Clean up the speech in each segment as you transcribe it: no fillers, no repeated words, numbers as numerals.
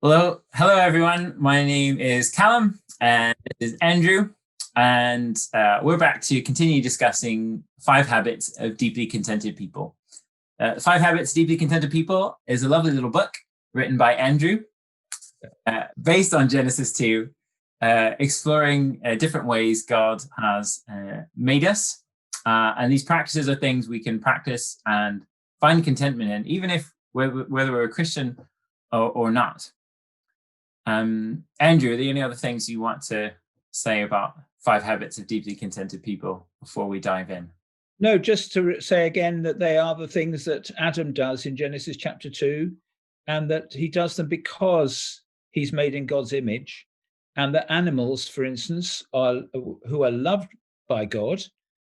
Hello everyone. My name is Callum, and this is Andrew, and we're back to continue discussing 5 Habits of Deeply Contented People. 5 Habits of Deeply Contented People is a lovely little book written by Andrew, based on Genesis 2, exploring different ways God has made us, and these practices are things we can practice and find contentment in, even if whether we're a Christian or not. Andrew, are there any other things you want to say about 5 Habits of Deeply Contented People before we dive in? No, just to say again that they are the things that Adam does in Genesis chapter 2, and that he does them because he's made in God's image, and that animals, for instance, who are loved by God,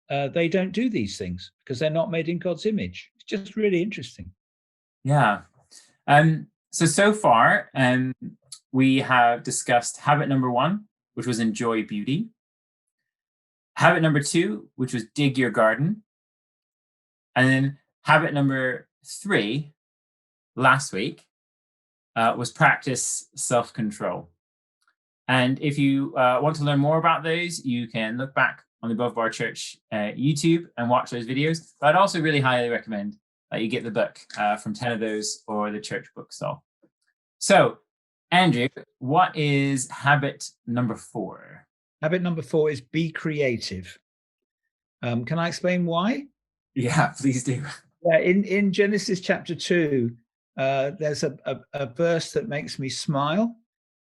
they don't do these things because they're not made in God's image. It's just really interesting. Yeah. So far, we have discussed habit number 1, which was enjoy beauty. Habit number 2, which was dig your garden. And then habit number 3 last week was practice self-control. And if you want to learn more about those, you can look back on the Above Bar Church YouTube and watch those videos. But I'd also really highly recommend that you get the book from 10 of those or the church bookstall. So, Andrew, what is habit number 4? Habit number 4 is be creative. Can I explain why? Yeah, please do. Yeah, in Genesis chapter 2, there's a verse that makes me smile,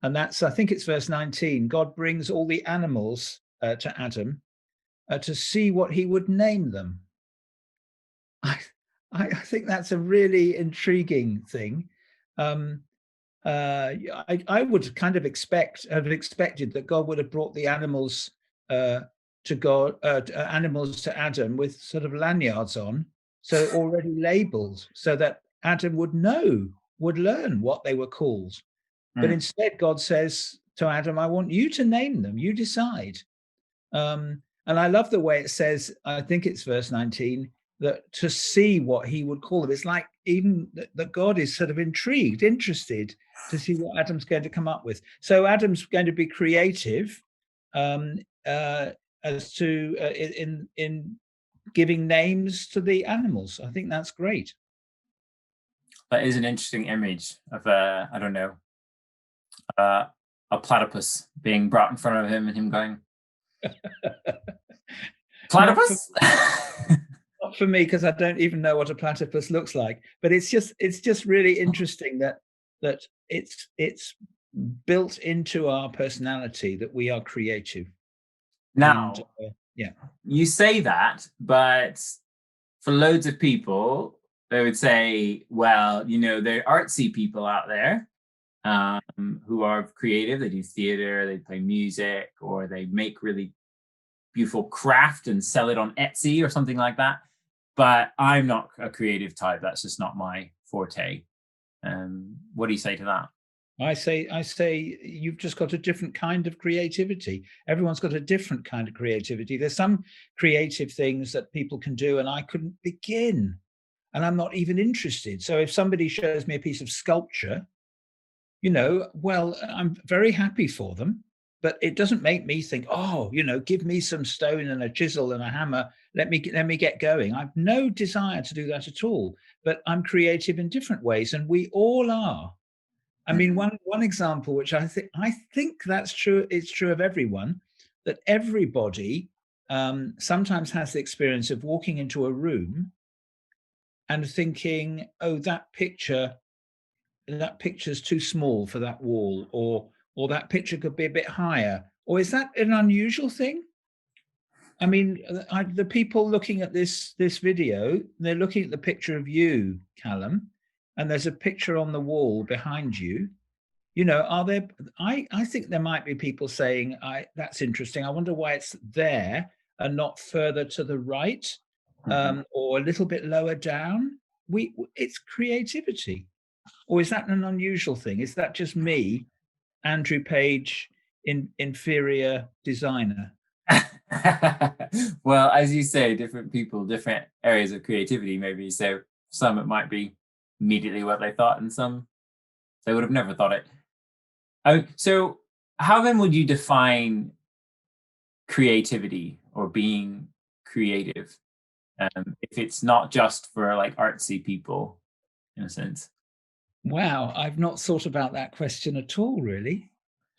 and that's, I think it's verse 19. God brings all the animals to Adam to see what he would name them. I think that's a really intriguing thing. I would kind of have expected that God would have brought the animals animals to Adam with sort of lanyards on, so already labeled, so that Adam would learn what they were called. But instead, God says to Adam, "I want you to name them. You decide." And I love the way it says, I think it's verse 19, that to see what he would call them. It's like even that God is sort of interested to see what Adam's going to come up with. So Adam's going to be creative as to in giving names to the animals. I think that's great. That is an interesting image of I don't know, a platypus being brought in front of him and him going, "Platypus." Not for me, because I don't even know what a platypus looks like. But it's just really interesting that it's built into our personality that we are creative. Now, yeah, you say that, but for loads of people, they would say, well, there are artsy people out there who are creative. They do theater, they play music, or they make really beautiful craft and sell it on Etsy or something like that. But I'm not a creative type. That's just not my forte. What do you say to that? I say you've just got a different kind of creativity. Everyone's got a different kind of creativity. There's some creative things that people can do, and I couldn't begin, and I'm not even interested. So if somebody shows me a piece of sculpture, well, I'm very happy for them, but it doesn't make me think, oh, give me some stone and a chisel and a hammer. Let me get going. I've no desire to do that at all, but I'm creative in different ways, and we all are. I mean, one example, which I think that's true, it's true of everyone, that everybody sometimes has the experience of walking into a room and thinking, oh, that picture's too small for that wall, or that picture could be a bit higher. Or is that an unusual thing? I mean, the people looking at this video, they're looking at the picture of you, Callum, and there's a picture on the wall behind you. Are there? I think there might be people saying, "That's interesting. I wonder why it's there and not further to the right, or a little bit lower down." It's creativity, or is that an unusual thing? Is that just me, Andrew Page, inferior designer? Well, as you say, different people, different areas of creativity, maybe. So some it might be immediately what they thought, and some they would have never thought it. So how then would you define creativity or being creative, if it's not just for like artsy people, in a sense? Wow, I've not thought about that question at all, really.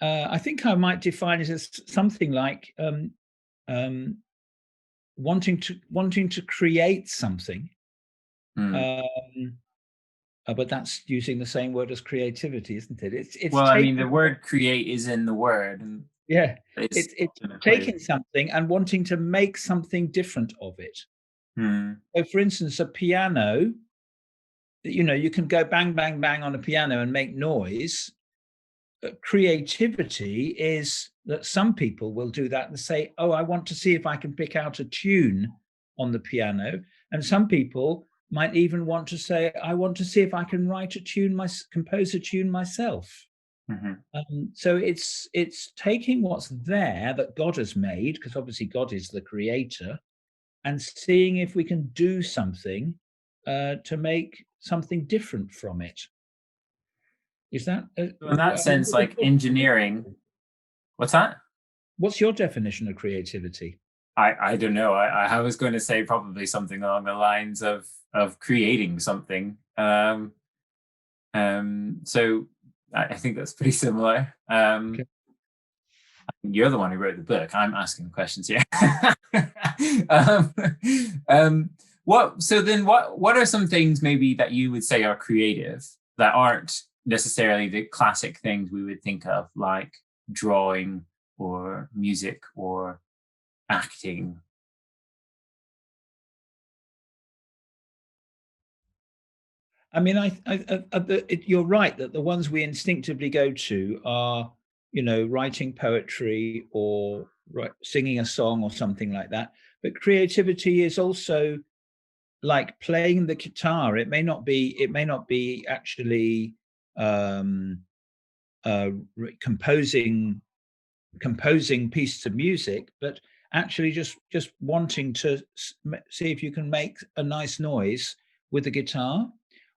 I think I might define it as something like um, wanting to create something, Hmm. um, but that's using the same word as creativity, isn't it? It's Well, I mean, the taking word create is in the word, and yeah, it's it's often equated. taking something and wanting to make something different of it. Hmm. So, for instance, a piano, you can go bang, bang, bang on a piano and make noise. Creativity is that some people will do that and say, "Oh, I want to see if I can pick out a tune on the piano." And some people might even want to say, "I want to see if I can compose a tune myself." Hmm. So it's taking what's there that God has made, because obviously God is the creator, and seeing if we can do something to make something different from it. Is that? So in that sense, like engineering, what's that? What's your definition of creativity? I don't know. I was going to say probably something along the lines of creating something. So I think that's pretty similar. Okay. You're the one who wrote the book. I'm asking questions here. um, what? So then, what are some things maybe that you would say are creative that aren't necessarily the classic things we would think of, like drawing or music or acting? I mean, you're right that the ones we instinctively go to are, writing poetry or singing a song or something like that. But creativity is also like playing the guitar. It may not be actually um, composing pieces of music, but actually just wanting to see if you can make a nice noise with the guitar.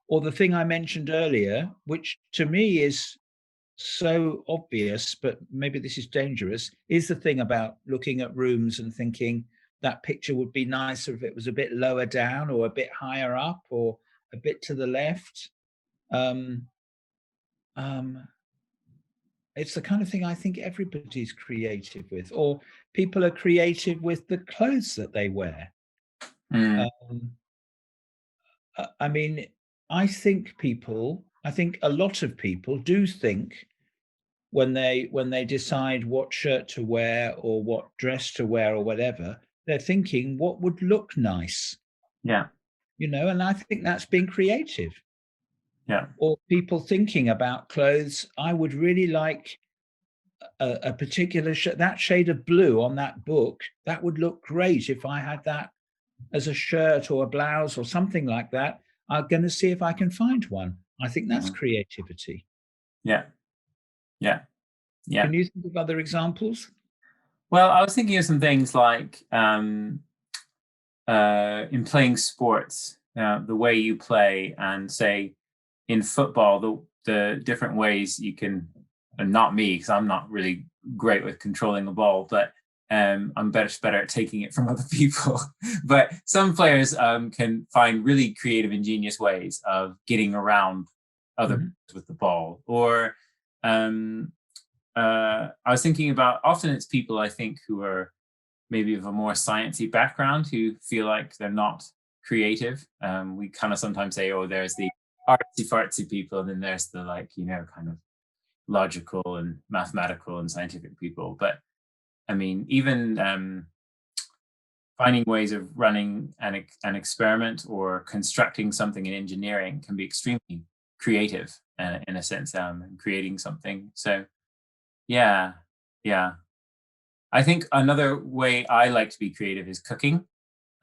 Or the thing I mentioned earlier, which to me is so obvious, but maybe this is dangerous, is the thing about looking at rooms and thinking that picture would be nicer if it was a bit lower down or a bit higher up or a bit to the left. Um, um, it's the kind of thing I think everybody's creative with, or people are creative with the clothes that they wear. Mm, Um, I mean, I think a lot of people do think when they decide what shirt to wear or what dress to wear or whatever, they're thinking what would look nice, yeah, and I think that's being creative. yeah, Or people thinking about clothes, I would really like a particular that shade of blue on that book. That would look great if I had that as a shirt or a blouse or something like that. I'm going to see if I can find one. I think that's mhm, creativity. yeah, yeah, yeah. Can you think of other examples? Well, I was thinking of some things like in playing sports, the way you play, and say in football, the different ways you can, and not me, because I'm not really great with controlling the ball, but I'm better at taking it from other people. But some players can find really creative, ingenious ways of getting around other Mhm. players with the ball. Or um, I was thinking about, often it's people I think who are maybe of a more sciencey background who feel like they're not creative. We kind of sometimes say, oh, there's the artsy fartsy people, and then there's the, like, kind of logical and mathematical and scientific people. But I mean, even finding ways of running an experiment or constructing something in engineering can be extremely creative, in a sense, and creating something. So yeah, yeah. I think another way I like to be creative is cooking.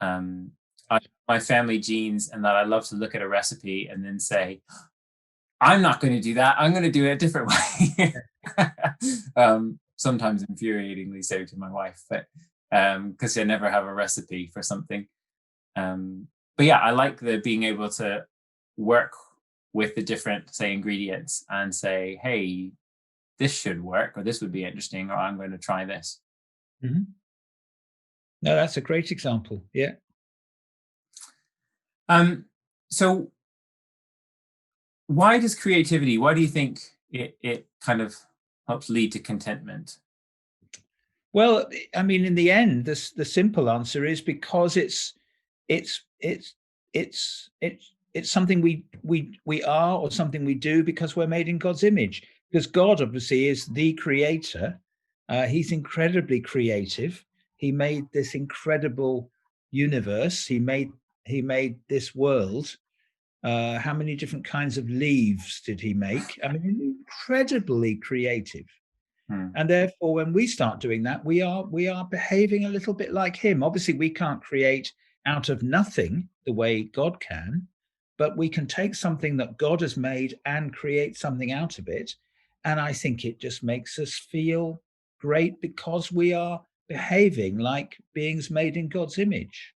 Um, I, my family genes, and that I love to look at a recipe and then say, I'm not going to do that. I'm going to do it a different way. Sometimes infuriatingly so to my wife, but because I never have a recipe for something. But yeah, I like the being able to work with the different, say, ingredients and say, hey, this should work, or this would be interesting, or I'm going to try this. No, that's a great example. Yeah. So why do you think it kind of helps lead to contentment? Well, I mean, in the end, the simple answer is because it's it's it's something we are, or something we do because we're made in God's image. Because God obviously is the creator. He's incredibly creative. He made this incredible universe. He made this world. How many different kinds of leaves did he make? I mean, incredibly creative. Hmm. And therefore, when we start doing that, we are behaving a little bit like him. Obviously, we can't create out of nothing the way God can, but we can take something that God has made and create something out of it. And I think it just makes us feel great because we are behaving like beings made in God's image.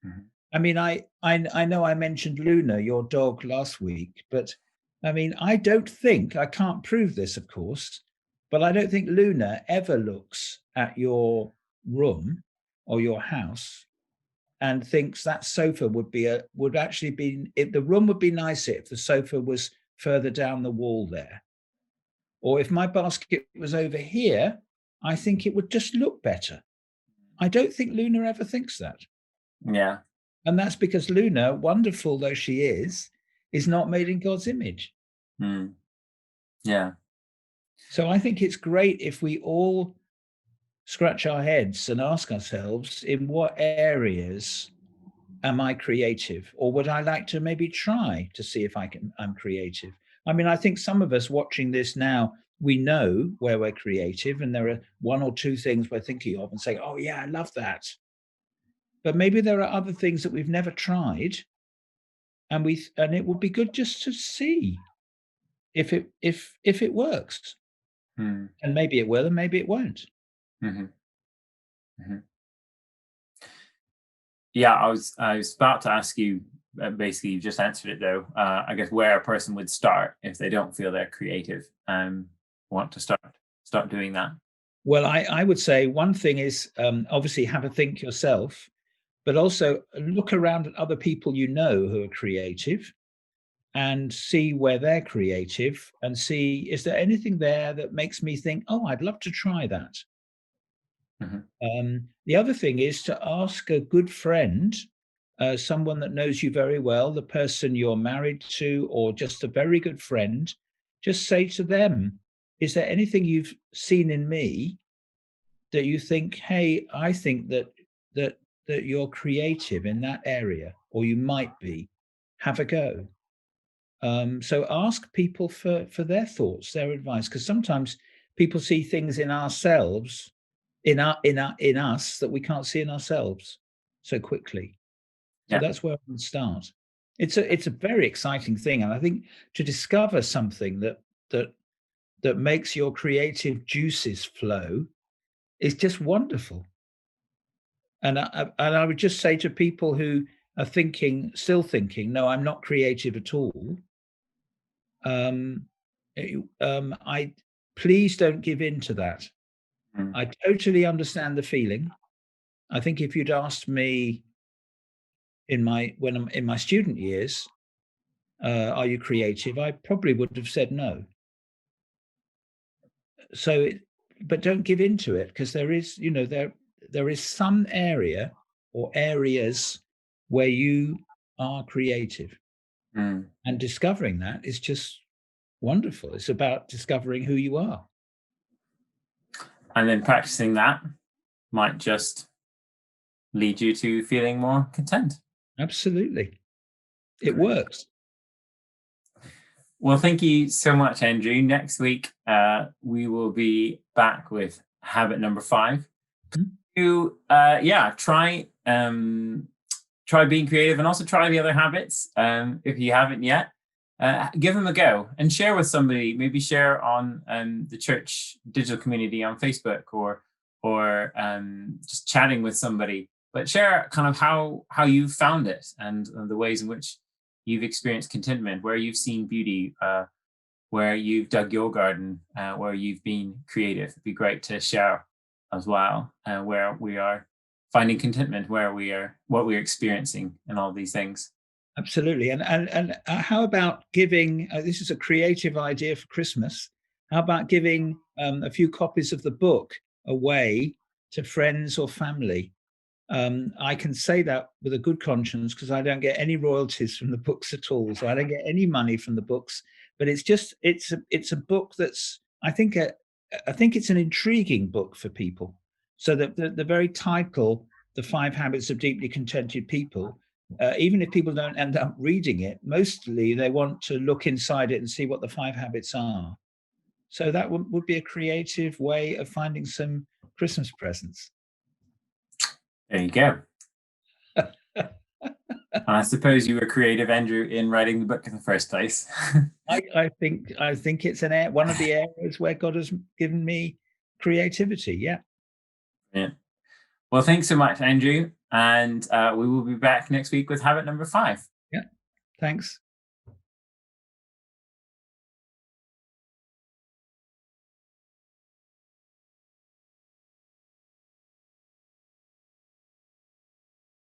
Mhm. I mean, I know I mentioned Luna, your dog, last week, but I mean, I can't prove this, of course, but I don't think Luna ever looks at your room or your house and thinks that sofa would actually be, if the room would be nicer if the sofa was further down the wall there. Or if my basket was over here, I think it would just look better. I don't think Luna ever thinks that. Yeah. And that's because Luna, wonderful though she is not made in God's image. Hmm. Yeah. So I think it's great if we all scratch our heads and ask ourselves, in what areas am I creative? Or would I like to maybe try to see if I'm creative? I mean, I think some of us watching this now, we know where we're creative, and there are one or two things we're thinking of and saying, oh yeah, I love that. But maybe there are other things that we've never tried, and it would be good just to see if it works. Hmm. And maybe it will, and maybe it won't. Mhm. Mhm. Yeah, I was about to ask you. Basically, you just answered it though. I guess where a person would start if they don't feel they're creative and want to start doing that. Well, I would say one thing is, obviously have a think yourself, but also look around at other people you know who are creative and see where they're creative, and see, is there anything there that makes me think, oh, I'd love to try that. Mhm. The other thing is to ask a good friend, someone that knows you very well, the person you're married to, or just a very good friend, just say to them, is there anything you've seen in me that you think, hey, I think that that you're creative in that area, or you might be. Have a go. So ask people for their thoughts, their advice, because sometimes people see things in ourselves, in us, that we can't see in ourselves so quickly. So Yeah. that's where we start. It's a very exciting thing, and I think to discover something that that makes your creative juices flow is just wonderful. And I would just say to people who are still thinking, no, I'm not creative at all. Um, I Please don't give in to that. Mm. I totally understand the feeling. I think if you'd asked me when I'm in my student years, are you creative? I probably would have said no. But don't give in to it, because there is some area or areas where you are creative, Mm. and discovering that is just wonderful. It's about discovering who you are. And then practicing that might just lead you to feeling more content. Absolutely. It Great. works. Well, thank you so much, Andrew. Next week, we will be back with habit number 5. Mhm. Yeah, try being creative, and also try the other habits. If you haven't yet, give them a go and share with somebody. Maybe share on the church digital community on Facebook, or just chatting with somebody. But share kind of how you found it, and the ways in which you've experienced contentment, where you've seen beauty, where you've dug your garden, where you've been creative. It'd be great to share as well, where we are finding contentment, where we are, what we're experiencing, and all these things. Absolutely. And how about giving? This is a creative idea for Christmas. How about giving a few copies of the book away to friends or family? I can say that with a good conscience because I don't get any royalties from the books at all, so I don't get any money from the books. But it's a book that's I think it's an intriguing book for people. So that the very title, "The Five Habits of Deeply Contented People," even if people don't end up reading it, mostly they want to look inside it and see what the five habits are. So that would be a creative way of finding some Christmas presents. There you go. And I suppose you were creative, Andrew, in writing the book in the first place. I think it's one of the areas where God has given me creativity. Yeah. Yeah. Well, thanks so much, Andrew. And we will be back next week with habit number 5. Yeah. Thanks.